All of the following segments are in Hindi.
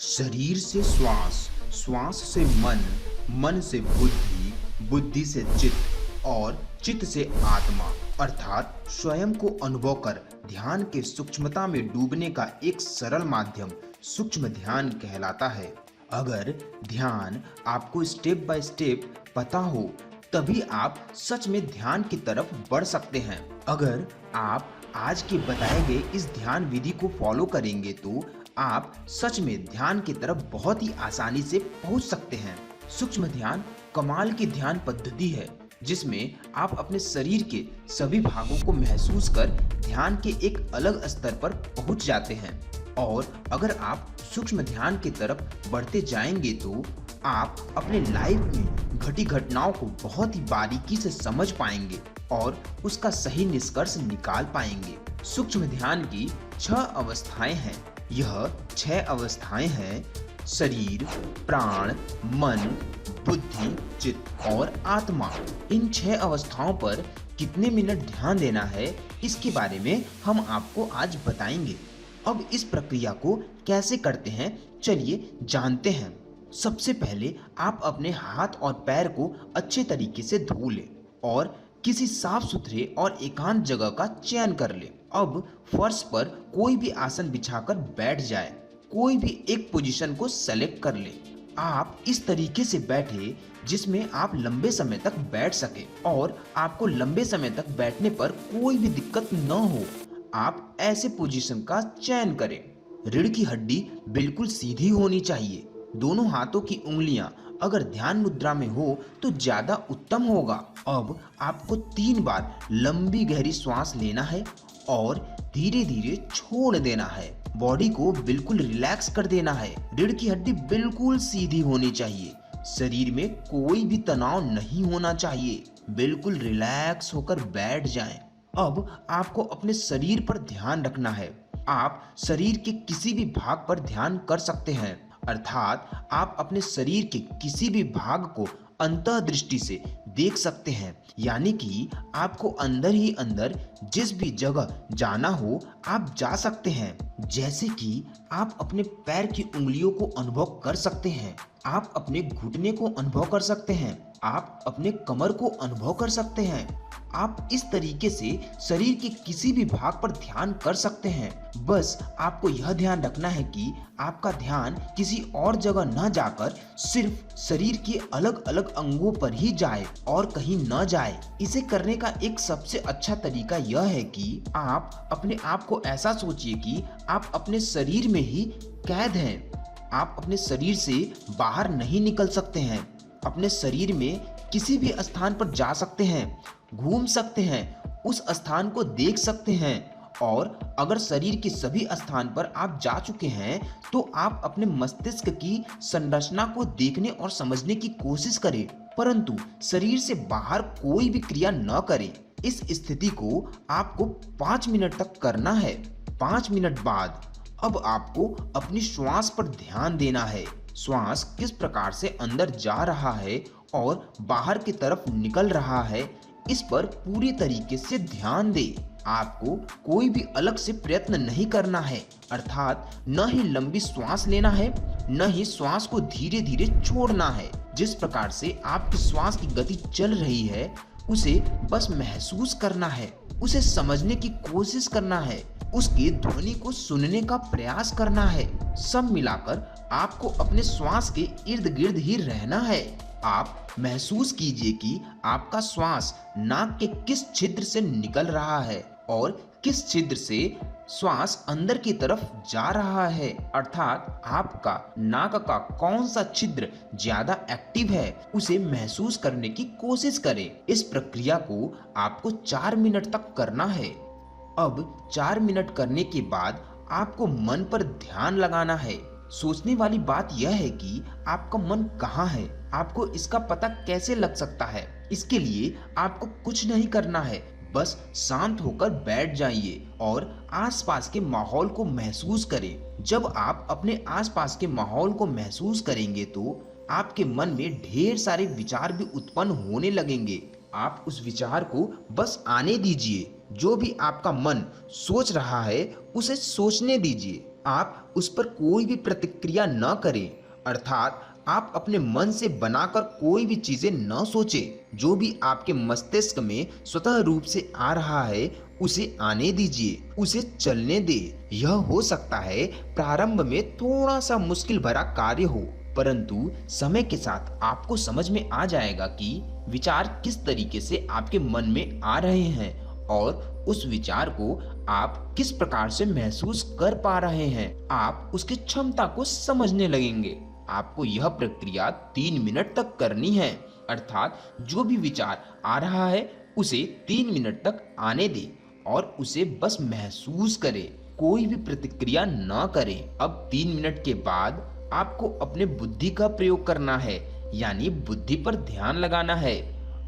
शरीर से श्वास, श्वास से मन, मन से बुद्धि, बुद्धि से चित्त और चित्त से आत्मा अर्थात स्वयं को अनुभव कर ध्यान के सूक्ष्मता में डूबने का एक सरल माध्यम सूक्ष्म ध्यान कहलाता है। अगर ध्यान आपको स्टेप बाय स्टेप पता हो तभी आप सच में ध्यान की तरफ बढ़ सकते हैं। अगर आप आज के बताए गए इस ध्यान विधि को फॉलो करेंगे तो आप सच में ध्यान की तरफ बहुत ही आसानी से पहुंच सकते हैं। सूक्ष्म ध्यान कमाल की ध्यान पद्धति है जिसमें आप अपने शरीर के सभी भागों को महसूस कर ध्यान के एक अलग स्तर पर पहुंच जाते हैं। और अगर आप सूक्ष्म ध्यान की तरफ बढ़ते जाएंगे तो आप अपने लाइफ में घटी घटनाओं को बहुत ही बारीकी से समझ पाएंगे और उसका सही निष्कर्ष निकाल पाएंगे। सूक्ष्म ध्यान की 6 अवस्थाएं हैं। यह 6 अवस्थाएं हैं शरीर, प्राण, मन, बुद्धि, चित्त और आत्मा। इन 6 अवस्थाओं पर कितने मिनट ध्यान देना है इसके बारे में हम आपको आज बताएंगे। अब इस प्रक्रिया को कैसे करते हैं चलिए जानते हैं। सबसे पहले आप अपने हाथ और पैर को अच्छे तरीके से धो लें और किसी साफ सुथरे और एकांत जगह का चयन कर लें। अब फर्श पर कोई भी आसन बिछाकर बैठ जाए। कोई भी एक पोजीशन को सेलेक्ट कर लें। आप इस तरीके से बैठे जिसमें आप लंबे समय तक बैठ सके और आपको लंबे समय तक बैठने पर कोई भी दिक्कत न हो। आप ऐसे पोजीशन का चयन करें। रीढ़ की हड्डी बिल्कुल सीधी होनी चाहिए। दोनों हाथों की उंगलियां अगर ध्यान मुद्रा में हो तो ज्यादा उत्तम होगा। अब आपको 3 बार लंबी गहरी श्वास लेना है और धीरे धीरे छोड़ देना है। बॉडी को बिल्कुल रिलैक्स कर देना है। रीढ़ की हड्डी बिल्कुल सीधी होनी चाहिए। शरीर में कोई भी तनाव नहीं होना चाहिए। बिल्कुल रिलैक्स होकर बैठ जाएं। अब आपको अपने शरीर पर ध्यान रखना है। आप शरीर के किसी भी भाग पर ध्यान कर सकते हैं, अर्थात आप अपने शरीर के किसी भी भाग को अंतर्दृष्टि से देख सकते हैं। यानी कि आपको अंदर ही अंदर जिस भी जगह जाना हो आप जा सकते हैं। जैसे कि आप अपने पैर की उंगलियों को अनुभव कर सकते हैं, आप अपने घुटने को अनुभव कर सकते हैं, आप अपने कमर को अनुभव कर सकते हैं। आप इस तरीके से शरीर के किसी भी भाग पर ध्यान कर सकते हैं। बस आपको यह ध्यान रखना है कि आपका ध्यान किसी और जगह न जाकर सिर्फ शरीर के अलग अलग अंगों पर ही जाए और कहीं न जाए। इसे करने का एक सबसे अच्छा तरीका यह है कि आप अपने आप को ऐसा सोचिए कि आप अपने शरीर में ही कैद हैं। आप अपने शरीर से बाहर नहीं निकल सकते हैं। अपने शरीर में किसी भी स्थान पर जा सकते हैं, घूम सकते हैं, उस स्थान को देख सकते हैं। और अगर शरीर के सभी स्थान पर आप जा चुके हैं तो आप अपने मस्तिष्क की संरचना को देखने और समझने की कोशिश करें, परंतु शरीर से बाहर कोई भी क्रिया न करें। इस स्थिति को आपको 5 मिनट तक करना है। 5 मिनट बाद अब आपको अपनी श्वास पर ध्यान देना है। श्वास किस प्रकार से अंदर जा रहा है और बाहर की तरफ निकल रहा है, इस पर पूरी तरीके से ध्यान दे। आपको कोई भी अलग से प्रयत्न नहीं करना है, अर्थात न ही लंबी श्वास लेना है न ही श्वास को धीरे धीरे छोड़ना है। जिस प्रकार से आपकी श्वास की गति चल रही है उसे बस महसूस करना है, उसे समझने की कोशिश करना है, उसकी ध्वनि को सुनने का प्रयास करना है। सब मिलाकर आपको अपने श्वास के इर्द गिर्द ही रहना है। आप महसूस कीजिए कि आपका श्वास नाक के किस छिद्र से निकल रहा है और किस छिद्र से श्वास अंदर की तरफ जा रहा है, अर्थात आपका नाक का कौन सा छिद्र ज्यादा एक्टिव है उसे महसूस करने की कोशिश करें। इस प्रक्रिया को आपको 4 मिनट तक करना है। अब 4 मिनट करने के बाद आपको मन पर ध्यान लगाना है। सोचने वाली बात यह है कि आपका मन कहाँ है, आपको इसका पता कैसे लग सकता है। इसके लिए आपको कुछ नहीं करना है, बस शांत होकर बैठ जाइए और आसपास के माहौल को महसूस करें। जब आप अपने आसपास के माहौल को महसूस करेंगे तो आपके मन में ढेर सारे विचार भी उत्पन्न होने लगेंगे। आप उस विचार को बस आने दीजिए। जो भी आपका मन सोच रहा है उसे सोचने दीजिए। आप उस पर कोई भी प्रतिक्रिया न करें, अर्थात आप अपने मन से बनाकर कोई भी चीजें न सोचें। जो भी आपके मस्तिष्क में स्वतः रूप से आ रहा है उसे आने दीजिए, उसे चलने दें। यह हो सकता है प्रारंभ में थोड़ा सा मुश्किल भरा कार्य हो, परंतु समय के साथ आपको समझ में आ जाएगा कि विचार किस तरीके से आपके मन में आ रहे हैं और उस विचार को आप किस प्रकार से महसूस कर पा रहे हैं। आप उसकी क्षमता को समझने लगेंगे। आपको यह प्रक्रिया 3 मिनट तक करनी है, अर्थात जो भी विचार आ रहा है उसे 3 मिनट तक आने दें और उसे बस महसूस करें, कोई भी प्रतिक्रिया न करें। अब 3 मिनट के बाद आपको अपने बुद्धि का प्रयोग करना है, यानी बुद्धि पर ध्यान लगाना है।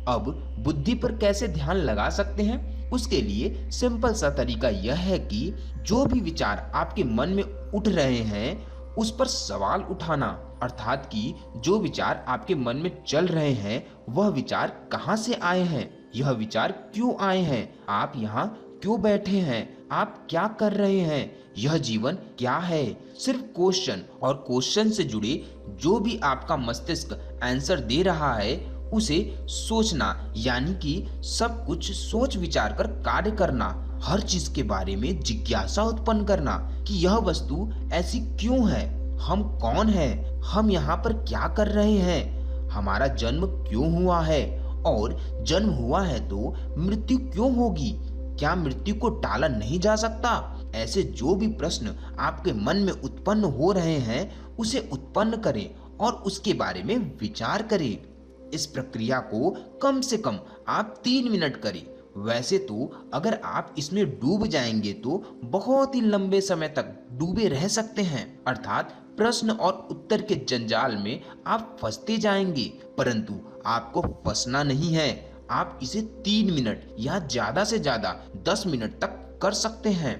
अब बुद्धि पर कैसे ध्यान लगा सकते हैं? उसके लिए सिंपल सा तरीका यह है कि जो भी विचार आपके मन में उठ रहे हैं उस पर सवाल उठाना, अर्थात कि जो विचार आपके मन में चल रहे हैं वह विचार कहाँ से आए हैं, यह विचार क्यों आए हैं, आप यहाँ क्यों बैठे हैं, आप क्या कर रहे हैं, यह जीवन क्या है। सिर्फ क्वेश्चन और क्वेश्चन से जुड़े जो भी आपका मस्तिष्क आंसर दे रहा है उसे सोचना, यानी कि सब कुछ सोच विचार कर कार्य करना। हर चीज के बारे में जिज्ञासा उत्पन्न करना कि यह वस्तु ऐसी क्यों है, हम कौन हैं, हम यहाँ पर क्या कर रहे हैं, हमारा जन्म क्यों हुआ है और जन्म हुआ है तो मृत्यु क्यों होगी, क्या मृत्यु को टाला नहीं जा सकता। ऐसे जो भी प्रश्न आपके मन में उत्पन्न हो रहे हैं उसे उत्पन्न करें और उसके बारे में विचार करें। इस प्रक्रिया को कम से कम आप 3 मिनट करें। वैसे तो अगर आप इसमें डूब जाएंगे तो बहुत ही लंबे समय तक डूबे रह सकते हैं, अर्थात प्रश्न और उत्तर के जंजाल में आप फंसते जाएंगे। परंतु आपको फंसना नहीं है, आप इसे 3 मिनट या ज्यादा से ज्यादा 10 मिनट तक कर सकते हैं।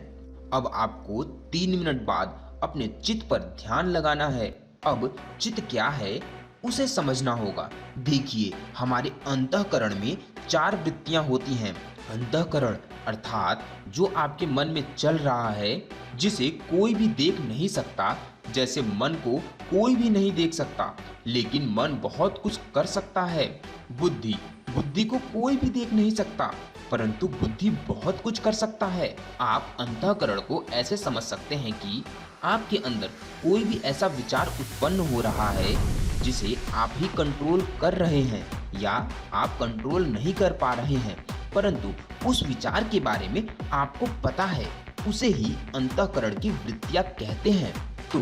अब आपको 3 मिनट बाद अपने चित्त पर ध्यान लगाना है। अब चित्त क्या है उसे समझना होगा। देखिए, हमारे अंतःकरण में 4 वृत्तियां होती हैं। अंतःकरण अर्थात जो आपके मन में चल रहा है, जिसे कोई भी देख नहीं सकता। जैसे मन को कोई भी नहीं देख सकता, लेकिन मन बहुत कुछ कर सकता है। बुद्धि को कोई भी देख नहीं सकता, परंतु बुद्धि बहुत कुछ कर सकता है। आप अंतःकरण को ऐसे समझ सकते हैं कि आपके अंदर कोई भी ऐसा विचार उत्पन्न हो रहा है जिसे आप ही कंट्रोल कर रहे हैं या आप कंट्रोल नहीं कर पा रहे हैं, परंतु उस विचार के बारे में आपको पता है। उसे ही अंतःकरण की वृत्तियां कहते हैं। तो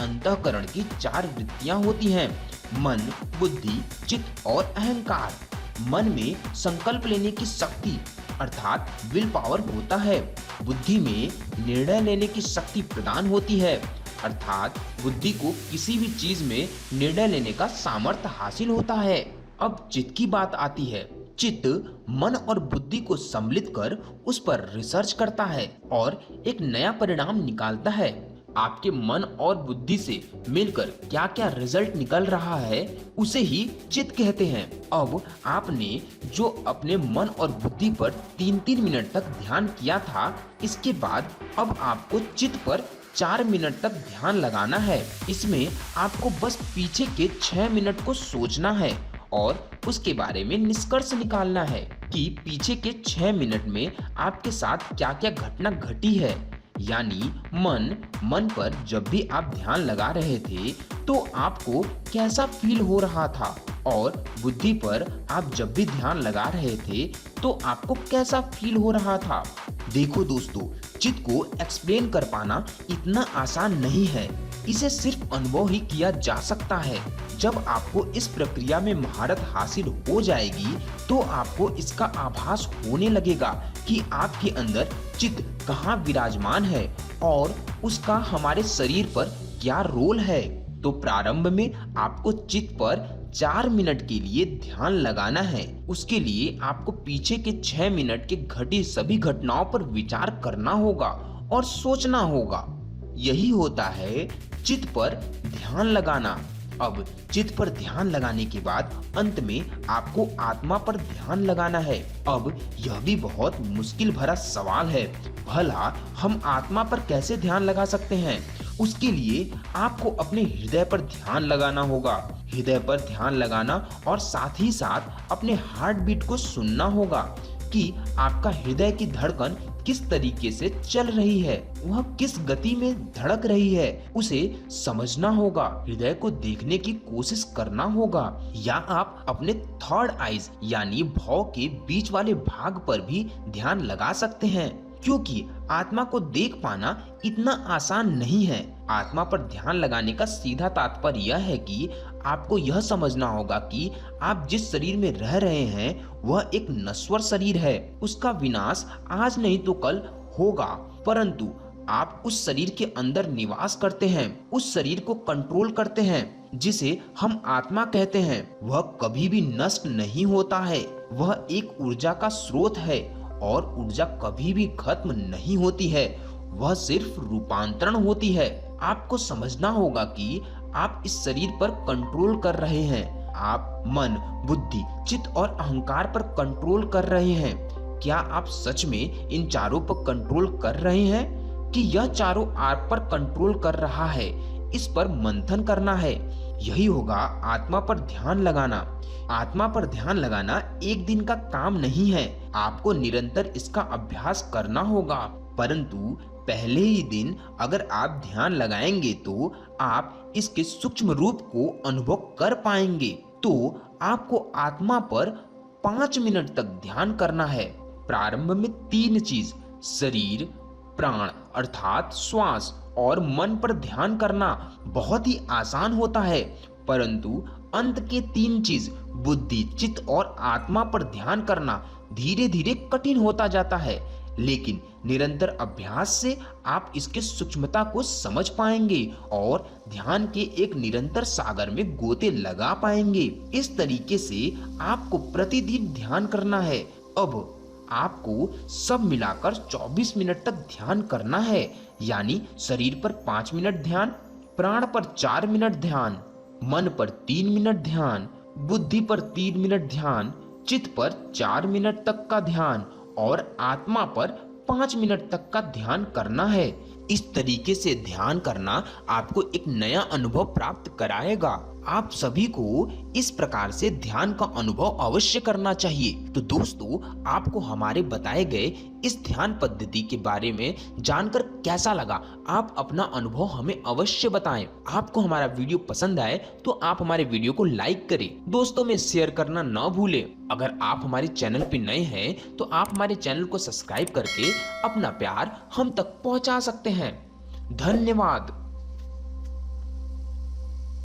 अंतःकरण की 4 वृत्तियां होती हैं: मन, बुद्धि, चित्त और अहंकार। मन में संकल्प लेने की शक्ति अर्थात विल पावर होता है। बुद्धि में निर्णय लेने की शक्ति प्रदान होती है, अर्थात बुद्धि को किसी भी चीज में निर्णय लेने का सामर्थ्य हासिल होता है। अब चित्त की बात आती है। चित्त मन और बुद्धि को सम्मिलित कर उस पर रिसर्च करता है और एक नया परिणाम निकालता है। आपके मन और बुद्धि से मिलकर क्या क्या रिजल्ट निकल रहा है उसे ही चित्त कहते हैं। अब आपने जो अपने मन और बुद्धि पर 3-3 मिनट तक ध्यान किया था, इसके बाद अब आपको चित्त पर 4 मिनट तक ध्यान लगाना है। इसमें आपको बस पीछे के 6 मिनट को सोचना है और उसके बारे में निष्कर्ष निकालना है कि पीछे के 6 मिनट में आपके साथ क्या क्या घटना घटी है। यानी मन पर जब भी आप ध्यान लगा रहे थे तो आपको कैसा फील हो रहा था, और बुद्धि पर आप जब भी ध्यान लगा रहे थे तो आपको कैसा फील हो रहा था। देखो दोस्तों, चित्त को एक्सप्लेन कर पाना इतना आसान नहीं है। इसे सिर्फ अनुभव ही किया जा सकता है। जब आपको इस प्रक्रिया में महारत हासिल हो जाएगी तो आपको इसका आभास होने लगेगा कि आपके अंदर चित्त कहाँ विराजमान है और उसका हमारे शरीर पर क्या रोल है। तो प्रारंभ में आपको चित्त पर 4 मिनट के लिए ध्यान लगाना है। उसके लिए आपको पीछे के 6 मिनट के घटी सभी घटनाओं पर विचार करना होगा और सोचना होगा। यही होता है चित्त पर ध्यान लगाना। अब चित्त पर ध्यान लगाने के बाद अंत में आपको आत्मा पर ध्यान लगाना है। अब यह भी बहुत मुश्किल भरा सवाल है, भला हम आत्मा पर कैसे ध्यान लगा सकते हैं? उसके लिए आपको अपने हृदय पर ध्यान लगाना होगा। हृदय पर ध्यान लगाना और साथ ही साथ अपने हार्ट बीट को सुनना होगा कि आपका हृदय की धड़कन किस तरीके से चल रही है, वह किस गति में धड़क रही है, उसे समझना होगा। हृदय को देखने की कोशिश करना होगा, या आप अपने थर्ड आइज यानी भौं के बीच वाले भाग पर भी ध्यान लगा सकते हैं, क्योंकि आत्मा को देख पाना इतना आसान नहीं है। आत्मा पर ध्यान लगाने का सीधा तात्पर्य यह है कि आपको यह समझना होगा कि आप जिस शरीर में रह रहे हैं वह एक नश्वर शरीर है। उसका विनाश आज नहीं तो कल होगा, परंतु आप उस शरीर के अंदर निवास करते हैं, उस शरीर को कंट्रोल करते हैं जिसे हम आत्मा कहते हैं। वह कभी भी नष्ट नहीं होता है, वह एक ऊर्जा का स्रोत है और ऊर्जा कभी भी खत्म नहीं होती है, वह सिर्फ रूपांतरण होती है। आपको समझना होगा कि आप इस शरीर पर कंट्रोल कर रहे हैं। आप मन, बुद्धि, चित्त और अहंकार पर कंट्रोल कर रहे हैं। क्या आप सच में इन चारों पर कंट्रोल कर रहे हैं कि यह चारों आप पर कंट्रोल कर रहा है? इस पर मंथन करना है। यही होगा आत्मा पर ध्यान लगाना। आत्मा पर ध्यान लगाना एक दिन का काम नहीं है, आपको निरंतर इसका अभ्यास करना होगा। परंतु पहले ही दिन अगर आप ध्यान लगाएंगे तो आप इसके सूक्ष्म रूप को अनुभव कर पाएंगे। तो आपको आत्मा पर 5 मिनट तक ध्यान करना है। प्रारंभ में 3 चीज, शरीर, प्राण अर्थात श्वास और मन पर ध्यान करना बहुत ही आसान होता है, परंतु अंत के 3 चीज बुद्धि, चित्त और आत्मा पर ध्यान करना धीरे धीरे कठिन होता जाता है। लेकिन निरंतर अभ्यास से आप इसके सूक्ष्मता को समझ पाएंगे और ध्यान के एक निरंतर सागर में गोते लगा पाएंगे। इस तरीके से आपको प्रतिदिन ध्यान करना है। अब आपको सब मिलाकर 24 मिनट तक ध्यान करना है, यानी शरीर पर 5 मिनट ध्यान, प्राण पर 4 मिनट ध्यान, मन पर 3 मिनट ध्यान, बुद्धि पर 3 मिनट ध्यान, चित्त पर 4 मिनट तक का ध्यान और आत्मा पर 5 मिनट तक का ध्यान करना है। इस तरीके से ध्यान करना आपको एक नया अनुभव प्राप्त कराएगा। आप सभी को इस प्रकार से ध्यान का अनुभव अवश्य करना चाहिए। तो दोस्तों, आपको हमारे बताए गए इस ध्यान पद्धति के बारे में जानकर कैसा लगा? आप अपना अनुभव हमें अवश्य बताएं। आपको हमारा वीडियो पसंद आए तो आप हमारे वीडियो को लाइक करें, दोस्तों में शेयर करना ना भूलें। अगर आप हमारे चैनल पे नए हैं तो आप हमारे चैनल को सब्सक्राइब करके अपना प्यार हम तक पहुंचा सकते हैं। धन्यवाद।